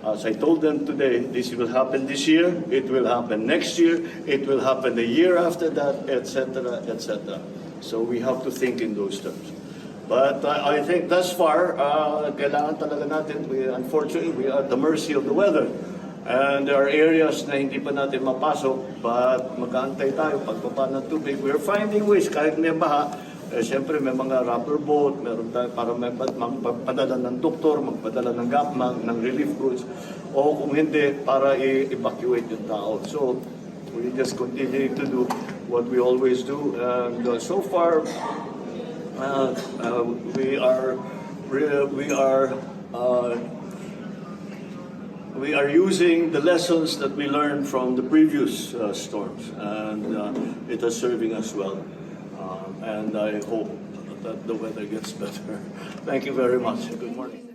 As I told them today, this will happen this year, it will happen next year, it will happen the year after that, etc., etc. So we have to think in those terms. But I think thus far, kailangan talaga natin, unfortunately, we are at the mercy of the weather. And there are areas na hindi pa natin mapasok, but mag-aantay tayo pagbaba ng tubig. We're finding ways, kahit may baha, siyempre may mga rubber boat, meron tayo para magpadala ng doktor, magpadala ng ng relief goods, o kung hindi, para i-evacuate yung tao. So, we just continue to do what we always do. And so far, we are using the lessons that we learned from the previous storms, and it is serving us well. And I hope that the weather gets better. Thank you very much. Good morning.